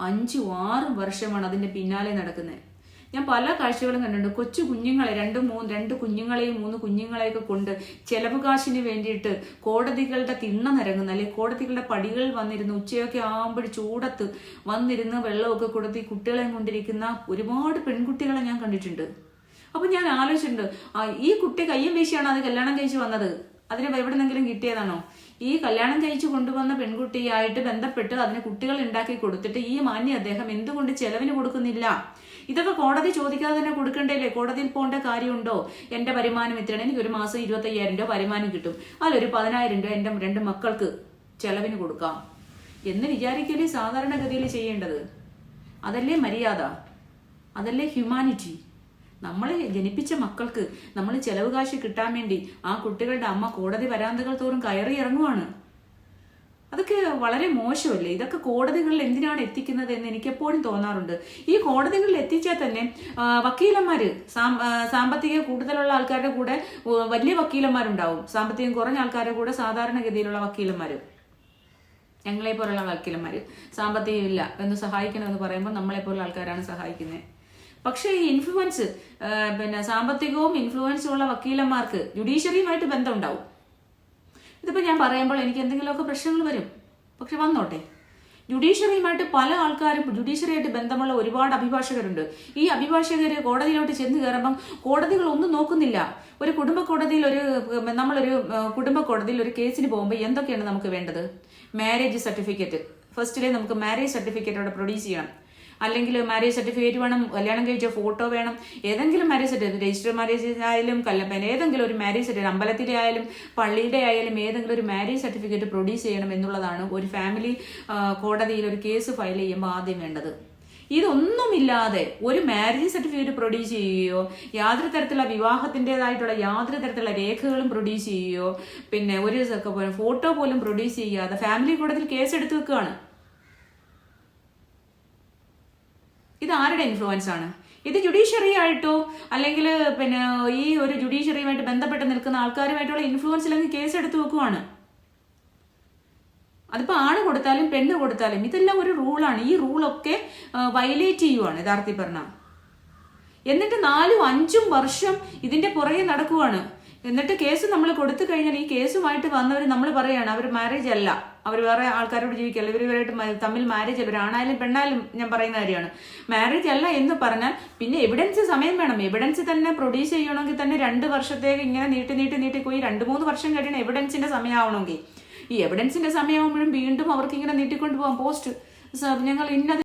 5-6 വർഷമാണ് അതിന്റെ പിന്നാലെ നടക്കുന്നത്. ഞാൻ പല കാഴ്ചകളും കണ്ടിട്ടുണ്ട്. കൊച്ചു കുഞ്ഞുങ്ങളെ 2 കുഞ്ഞുങ്ങളെയും 3 കുഞ്ഞുങ്ങളെയൊക്കെ കൊണ്ട് ചെലവ് കാശിന് വേണ്ടിയിട്ട് കോടതികളുടെ തിണ്ണ നിരങ്ങുന്ന, അല്ലെങ്കിൽ കോടതികളുടെ പടികളിൽ വന്നിരുന്ന് ഉച്ചയൊക്കെ ആകുമ്പോൾ ചൂടത്ത് വന്നിരുന്ന് വെള്ളമൊക്കെ കൊടുത്ത് ഈ കുട്ടികളെയും കൊണ്ടിരിക്കുന്ന ഒരുപാട് പെൺകുട്ടികളെ ഞാൻ കണ്ടിട്ടുണ്ട്. അപ്പൊ ഞാൻ ആലോചിച്ചിട്ടുണ്ട്, ഈ കുട്ടി കയ്യും വീശിയാണ് അത് കല്യാണം കഴിച്ച് വന്നത്. അതിന് എവിടെന്നെങ്കിലും കിട്ടിയതാണോ? ഈ കല്യാണം കഴിച്ചു കൊണ്ടുവന്ന പെൺകുട്ടിയായിട്ട് ബന്ധപ്പെട്ട് അതിന് കുട്ടികൾ ഉണ്ടാക്കി കൊടുത്തിട്ട് ഈ മാന്യ അദ്ദേഹം എന്തുകൊണ്ട് ചെലവിന് കൊടുക്കുന്നില്ല? ഇതൊക്കെ കോടതി ചോദിക്കാതെ തന്നെ കൊടുക്കണ്ടല്ലേ? കോടതിയിൽ പോകേണ്ട കാര്യമുണ്ടോ? എന്റെ വരുമാനം ഇത്രയാണ്, എനിക്ക് ഒരു മാസം 25,000 രൂപ വരുമാനം കിട്ടും, അതിലൊരു 10,000 രൂപ എന്റെ 2 മക്കൾക്ക് ചെലവിന് കൊടുക്കാം എന്ന് വിചാരിക്കലേ സാധാരണഗതിയിൽ ചെയ്യേണ്ടത്. അതല്ലേ മര്യാദ? അതല്ലേ ഹ്യൂമാനിറ്റി? നമ്മളെ ജനിപ്പിച്ച മക്കൾക്ക് നമ്മൾ ചെലവ് കാശ് കിട്ടാൻ വേണ്ടി ആ കുട്ടികളുടെ അമ്മ കോടതി വരാന്തകൾ തോറും കയറി ഇറങ്ങുവാണ്. അതൊക്കെ വളരെ മോശമല്ലേ? ഇതൊക്കെ കോടതികളിൽ എന്തിനാണ് എത്തിക്കുന്നത് എന്ന് എനിക്കെപ്പോഴും തോന്നാറുണ്ട്. ഈ കോടതികളിൽ എത്തിച്ചാൽ തന്നെ വക്കീലന്മാര്, സാമ്പത്തിക കൂടുതലുള്ള ആൾക്കാരുടെ കൂടെ വലിയ വക്കീലന്മാരുണ്ടാവും, സാമ്പത്തികം കുറഞ്ഞ ആൾക്കാരുടെ കൂടെ സാധാരണഗതിയിലുള്ള വക്കീലന്മാര്, ഞങ്ങളെ പോലുള്ള വക്കീലന്മാര്. സാമ്പത്തികം ഇല്ല എന്ന് സഹായിക്കണമെന്ന് പറയുമ്പോൾ നമ്മളെ പോലുള്ള ആൾക്കാരാണ് സഹായിക്കുന്നത്. പക്ഷേ ഈ ഇൻഫ്ലുവൻസ്, സാമ്പത്തികവും ഇൻഫ്ലുവൻസും ഉള്ള വക്കീലന്മാർക്ക് ജുഡീഷ്യറിയുമായിട്ട് ബന്ധമുണ്ടാവും. ഇതിപ്പോ ഞാൻ പറയുമ്പോൾ എനിക്ക് എന്തെങ്കിലുമൊക്കെ പ്രശ്നങ്ങൾ വരും, പക്ഷെ വന്നോട്ടെ. ജുഡീഷ്യറിയുമായിട്ട് പല ആൾക്കാരും, ജുഡീഷ്യറിയായിട്ട് ബന്ധമുള്ള ഒരുപാട് അഭിഭാഷകരുണ്ട്. ഈ അഭിഭാഷകര് കോടതിയിലോട്ട് ചെന്ന് കയറുമ്പം കോടതികൾ ഒന്നും നോക്കുന്നില്ല. ഒരു കുടുംബ കോടതിയിൽ ഒരു കേസിന് പോകുമ്പോൾ എന്തൊക്കെയാണ് നമുക്ക് വേണ്ടത്? Marriage certificate. ഫസ്റ്റിലെ നമുക്ക് മാരേജ് സർട്ടിഫിക്കറ്റ് അവിടെ പ്രൊഡ്യൂസ് ചെയ്യണം. അല്ലെങ്കിൽ മാരേജ് സർട്ടിഫിക്കറ്റ് വേണം, കല്യാണം കഴിച്ച ഫോട്ടോ വേണം, ഏതെങ്കിലും മാരേജ് സർട്ടിഫിക്കറ്റ്, രജിസ്റ്റർ മാരേജ് ആയാലും ഏതെങ്കിലും ഒരു മാരേജ് സർട്ടിഫിക്കറ്റ്, അമ്പലത്തിലെ ആയാലും പള്ളിയുടെ ആയാലും ഏതെങ്കിലും ഒരു മാരേജ് സർട്ടിഫിക്കറ്റ് പ്രൊഡ്യൂസ് ചെയ്യണം എന്നുള്ളതാണ് ഒരു ഫാമിലി കോടതിയിൽ ഒരു കേസ് ഫയൽ ചെയ്യുമ്പോൾ ആദ്യം വേണ്ടത്. ഇതൊന്നുമില്ലാതെ ഒരു മാരേജ് സർട്ടിഫിക്കറ്റ് പ്രൊഡ്യൂസ് ചെയ്യുകയോ യാതൊരു തരത്തിലുള്ള വിവാഹത്തിൻ്റെതായിട്ടുള്ള യാതൊരു തരത്തിലുള്ള രേഖകളും പ്രൊഡ്യൂസ് ചെയ്യുകയോ പിന്നെ ഒരു ഫോട്ടോ പോലും പ്രൊഡ്യൂസ് ചെയ്യാതെ ഫാമിലി കോടതിയിൽ കേസ് എടുത്തു വെക്കുകയാണ്. ഇത് ആരുടെ ഇൻഫ്ലുവൻസ് ആണ്? ഇത് ജുഡീഷ്യറി ആയിട്ടോ അല്ലെങ്കിൽ ഈ ഒരു ജുഡീഷ്യറിയുമായിട്ട് ബന്ധപ്പെട്ട് നിൽക്കുന്ന ആൾക്കാരുമായിട്ടുള്ള ഇൻഫ്ലുവൻസിലെങ്കിൽ കേസ് എടുത്തു വെക്കുവാണ്. അതിപ്പോ ആണ് കൊടുത്താലും പെണ്ണ് കൊടുത്താലും ഇതെല്ലാം ഒരു റൂളാണ്. ഈ റൂളൊക്കെ വയലേറ്റ് ചെയ്യുവാണ് യഥാർത്ഥത്തിൽ പറഞ്ഞാൽ. എന്നിട്ട് 4-5 വർഷം ഇതിന്റെ പുറകെ നടക്കുവാണ്. എന്നിട്ട് കേസ് നമ്മൾ കൊടുത്തു കഴിഞ്ഞാൽ ഈ കേസുമായിട്ട് വന്നവർ നമ്മൾ പറയാണ് അവർ മാരേജ് അല്ല, അവർ വേറെ ആൾക്കാരോട് ജീവിക്കല്ല, ഇവരുമായിട്ട് തമ്മിൽ മാരേജ് അല്ല, ഒരാണായാലും പെണ്ണായാലും ഞാൻ പറയുന്ന കാര്യമാണ്, മാരേജ് അല്ല എന്ന് പറഞ്ഞാൽ പിന്നെ എവിഡൻസ് സമയം വേണം. എവിഡൻസ് തന്നെ പ്രൊഡ്യൂസ് ചെയ്യണമെങ്കിൽ തന്നെ 2 വർഷത്തേക്ക് ഇങ്ങനെ നീട്ടി പോയി 2-3 വർഷം കഴിയണം എവിഡൻസിന്റെ സമയമാവണമെങ്കിൽ. ഈ എവിഡൻസിന്റെ സമയമാകുമ്പോഴും വീണ്ടും അവർക്ക് ഇങ്ങനെ നീട്ടിക്കൊണ്ട് പോകാം. പോസ്റ്റ് ഞങ്ങൾ ഇന്നത്